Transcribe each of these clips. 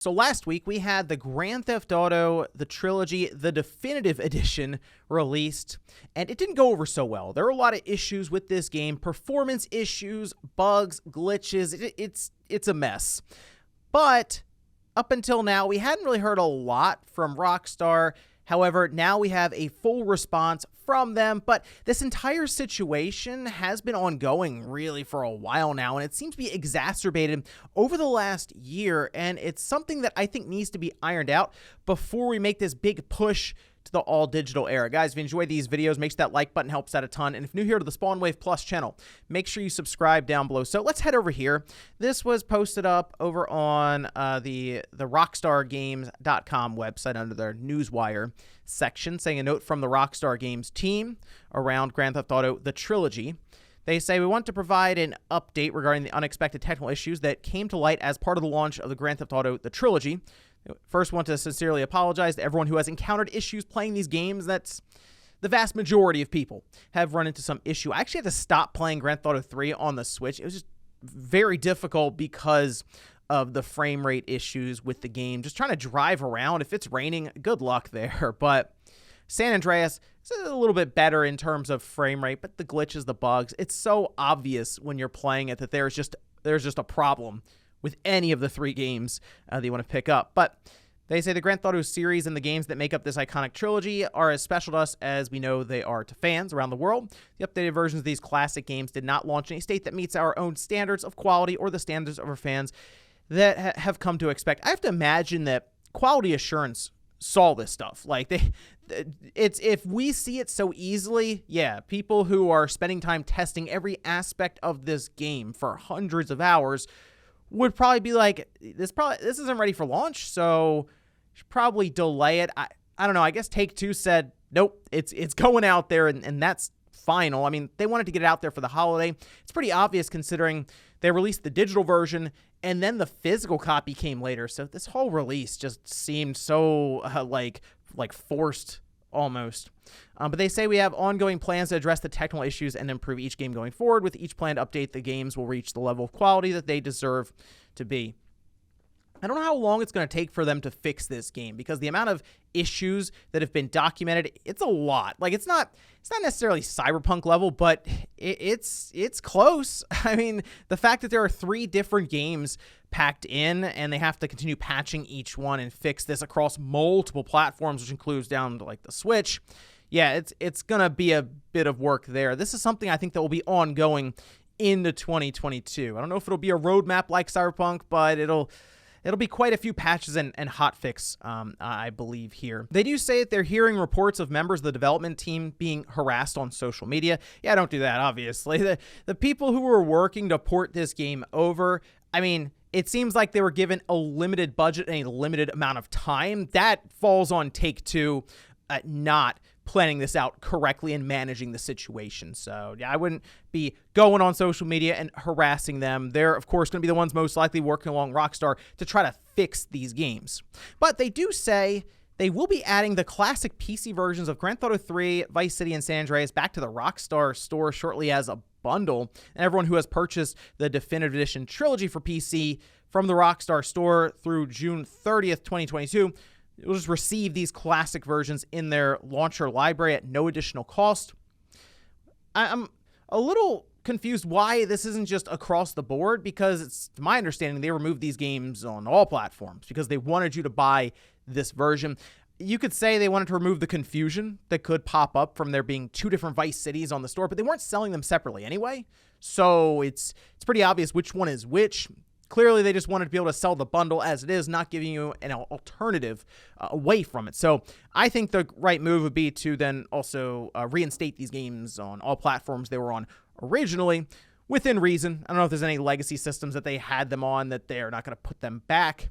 So last week we had the Grand Theft Auto, the Trilogy, the Definitive Edition released, and it didn't go over so well. There were a lot of issues with this game, performance issues, bugs, glitches. It's a mess. But up until now, we hadn't really heard a lot from Rockstar. However, now we have a full response from them, but this entire situation has been ongoing really for a while now, and it seems to be exacerbated over the last year, and it's something that I think needs to be ironed out before we make this big push to the all-digital era. Guys, if you enjoy these videos, make sure that like button helps out a ton, and if new here to the Spawn Wave Plus channel, make sure you subscribe down below. So let's head over here. This was posted up over on the RockstarGames.com website under their Newswire section, saying a note from the Rockstar Games team around Grand Theft Auto, the Trilogy. They say, we want to provide an update regarding the unexpected technical issues that came to light as part of the launch of the Grand Theft Auto, the Trilogy. First, want to sincerely apologize to everyone who has encountered issues playing these games. That's the vast majority of people have run into some issue. I actually had to stop playing Grand Theft Auto 3 on the Switch. It was just very difficult because of the frame rate issues with the game. Just trying to drive around. If it's raining, good luck there. But San Andreas is a little bit better in terms of frame rate, but the glitches, the bugs, it's so obvious when you're playing it that there's just a problem with any of the three games that you want to pick up. But they say the Grand Theft Auto series and the games that make up this iconic trilogy are as special to us as we know they are to fans around the world. The updated versions of these classic games did not launch in a state that meets our own standards of quality or the standards of our fans that have come to expect. I have to imagine that quality assurance saw this stuff. Like, if we see it so easily, yeah, people who are spending time testing every aspect of this game for hundreds of hours would probably be like, this isn't ready for launch, so should probably delay it. I don't know. I guess Take-Two said, nope, it's going out there, and that's final. I mean, they wanted to get it out there for the holiday. It's pretty obvious considering they released the digital version, and then the physical copy came later. So this whole release just seemed so like forced almost. But they say we have ongoing plans to address the technical issues and improve each game going forward. With each planned update, the games will reach the level of quality that they deserve to be. I don't know how long it's going to take for them to fix this game, because the amount of issues that have been documented, it's a lot. Like, it's not necessarily Cyberpunk level, but it's close. I mean, the fact that there are 3 different games packed in and they have to continue patching each one and fix this across multiple platforms, which includes down to like the Switch. Yeah, it's going to be a bit of work there. This is something I think that will be ongoing into 2022. I don't know if it'll be a roadmap like Cyberpunk, but it'll be quite a few patches and hotfix, I believe, here. They do say that they're hearing reports of members of the development team being harassed on social media. Yeah, don't do that, obviously. The people who were working to port this game over, I mean, it seems like they were given a limited budget and a limited amount of time. That falls on Take-Two not planning this out correctly and managing the situation. So yeah, I wouldn't be going on social media and harassing them. They're, of course, going to be the ones most likely working along Rockstar to try to fix these games. But they do say they will be adding the classic PC versions of Grand Theft Auto 3, Vice City, and San Andreas back to the Rockstar store shortly as a bundle. And everyone who has purchased the Definitive Edition Trilogy for PC from the Rockstar store through June 30th, 2022, you'll just receive these classic versions in their launcher library at no additional cost. I'm a little confused why this isn't just across the board, because it's, to my understanding, they removed these games on all platforms because they wanted you to buy this version. You could say they wanted to remove the confusion that could pop up from there being 2 different Vice Cities on the store, but they weren't selling them separately anyway. So it's pretty obvious which one is which. Clearly, they just wanted to be able to sell the bundle as it is, not giving you an alternative away from it. So I think the right move would be to then also reinstate these games on all platforms they were on originally, within reason. I don't know if there's any legacy systems that they had them on that they're not going to put them back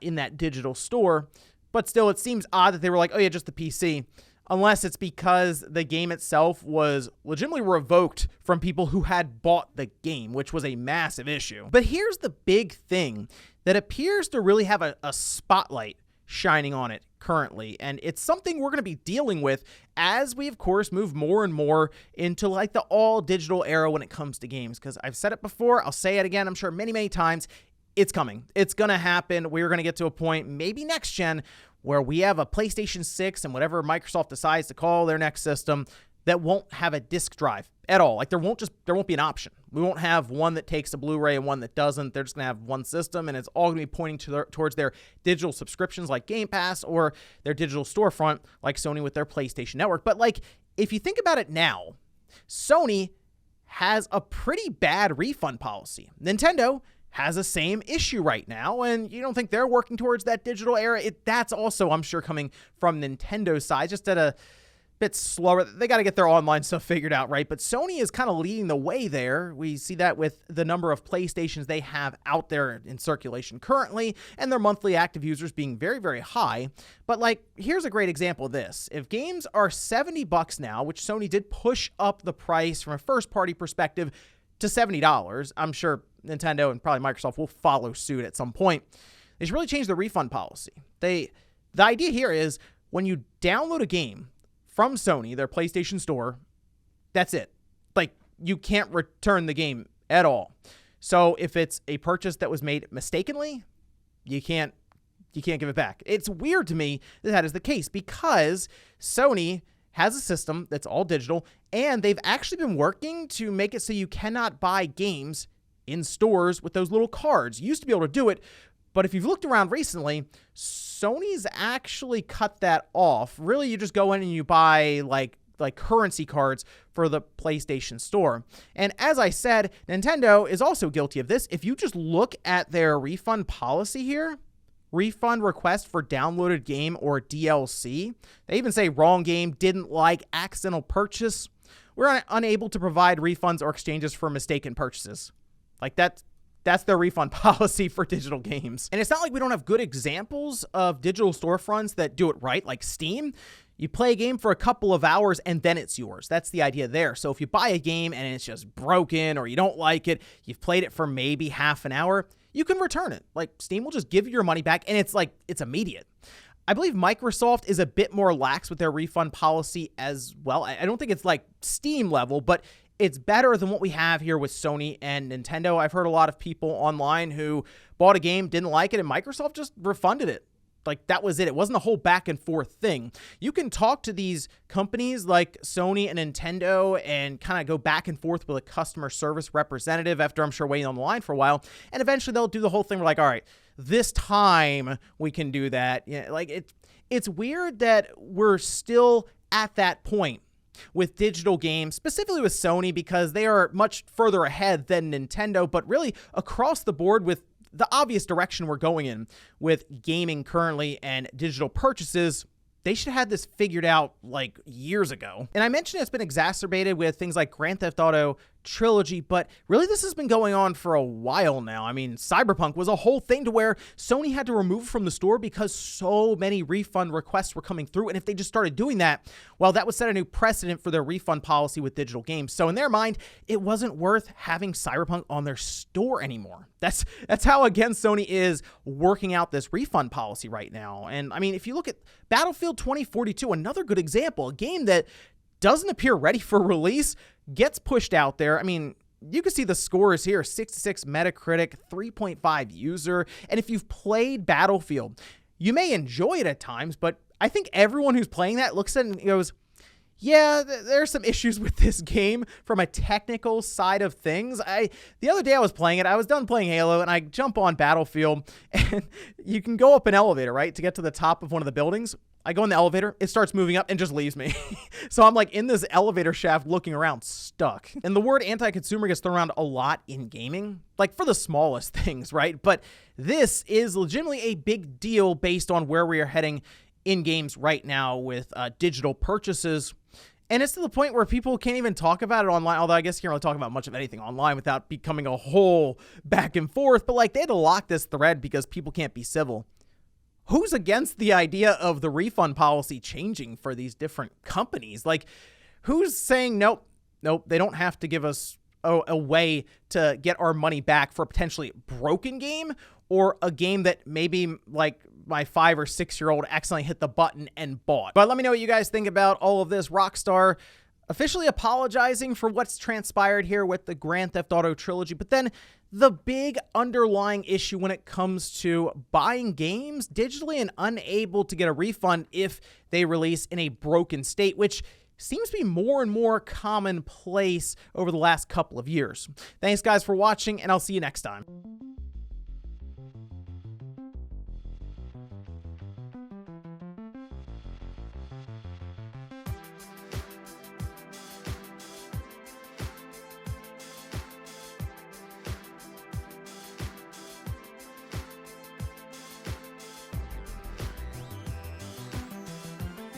in that digital store. But still, it seems odd that they were like, oh yeah, just the PC. Unless it's because the game itself was legitimately revoked from people who had bought the game, which was a massive issue. But here's the big thing that appears to really have a spotlight shining on it currently, and it's something we're going to be dealing with as we, of course, move more and more into like the all-digital era when it comes to games, because I've said it before, I'll say it again, I'm sure many, many times, it's coming. It's going to happen. We're going to get to a point, maybe next gen, where we have a PlayStation 6 and whatever Microsoft decides to call their next system that won't have a disk drive at all. Like there won't be an option. We won't have one that takes a Blu-ray and one that doesn't. They're just going to have one system, and it's all going to be pointing towards their digital subscriptions like Game Pass or their digital storefront like Sony with their PlayStation Network. But like, if you think about it now, Sony has a pretty bad refund policy. Nintendo has the same issue right now, and you don't think they're working towards that digital era? That's also, I'm sure, coming from Nintendo's side, just at a bit slower. They got to get their online stuff figured out, right? But Sony is kind of leading the way there. We see that with the number of PlayStations they have out there in circulation currently, and their monthly active users being very, very high. But like, here's a great example of this. If games are $70 now, which Sony did push up the price from a first-party perspective to $70, I'm sure Nintendo and probably Microsoft will follow suit at some point. They should really change the refund policy. The idea here is when you download a game from Sony, their PlayStation Store, that's it. Like, you can't return the game at all. So if it's a purchase that was made mistakenly, you can't give it back. It's weird to me that is the case because Sony has a system that's all digital, and they've actually been working to make it so you cannot buy games in stores with those little cards. You used to be able to do it, but if you've looked around recently, Sony's actually cut that off. Really, you just go in and you buy like currency cards for the PlayStation Store. And as I said, Nintendo is also guilty of this. If you just look at their refund policy here, refund request for downloaded game or DLC, they even say wrong game, didn't like, accidental purchase. We're unable to provide refunds or exchanges for mistaken purchases. Like that's their refund policy for digital games. And it's not like we don't have good examples of digital storefronts that do it right, like Steam. You play a game for a couple of hours and then it's yours. That's the idea there. So if you buy a game and it's just broken or you don't like it, you've played it for maybe half an hour, you can return it. Like Steam will just give you your money back, and it's immediate. I believe Microsoft is a bit more lax with their refund policy as well. I don't think it's like Steam level, but it's better than what we have here with Sony and Nintendo. I've heard a lot of people online who bought a game, didn't like it, and Microsoft just refunded it. Like, that was it. It wasn't a whole back and forth thing. You can talk to these companies like Sony and Nintendo and kind of go back and forth with a customer service representative after, I'm sure, waiting on the line for a while. And eventually they'll do the whole thing. We're like, all right, this time we can do that. Yeah, like it's weird that we're still at that point with digital games, specifically with Sony, because they are much further ahead than Nintendo, but really across the board with the obvious direction we're going in with gaming currently and digital purchases. They should have had this figured out like years ago. And I mentioned it's been exacerbated with things like Grand Theft Auto Trilogy, but really this has been going on for a while now. I mean, Cyberpunk was a whole thing to where Sony had to remove it from the store because so many refund requests were coming through. And if they just started doing that, well, that would set a new precedent for their refund policy with digital games. So in their mind, it wasn't worth having Cyberpunk on their store anymore. That's how, again, Sony is working out this refund policy right now. And I mean, if you look at Battlefield 2042, another good example, a game that doesn't appear ready for release, gets pushed out there. I mean, you can see the scores here, 66 Metacritic, 3.5 user. And if you've played Battlefield, you may enjoy it at times, but I think everyone who's playing that looks at it and goes, yeah, there's some issues with this game from a technical side of things. The other day I was playing it, I was done playing Halo, and I jump on Battlefield, and you can go up an elevator, right, to get to the top of one of the buildings. I go in the elevator, it starts moving up and just leaves me. So I'm like in this elevator shaft looking around, stuck. And the word anti-consumer gets thrown around a lot in gaming, like for the smallest things, right? But this is legitimately a big deal based on where we are heading in games right now with digital purchases. And it's to the point where people can't even talk about it online, although I guess you can't really talk about much of anything online without becoming a whole back and forth. But like, they had to lock this thread because people can't be civil. Who's against the idea of the refund policy changing for these different companies? Like, who's saying, nope, they don't have to give us a way to get our money back for a potentially broken game or a game that maybe like my 5 or 6 year old accidentally hit the button and bought. But let me know what you guys think about all of this. Rockstar officially apologizing for what's transpired here with the Grand Theft Auto trilogy, but then the big underlying issue when it comes to buying games digitally and unable to get a refund if they release in a broken state, which seems to be more and more commonplace over the last couple of years. Thanks, guys, for watching, and I'll see you next time.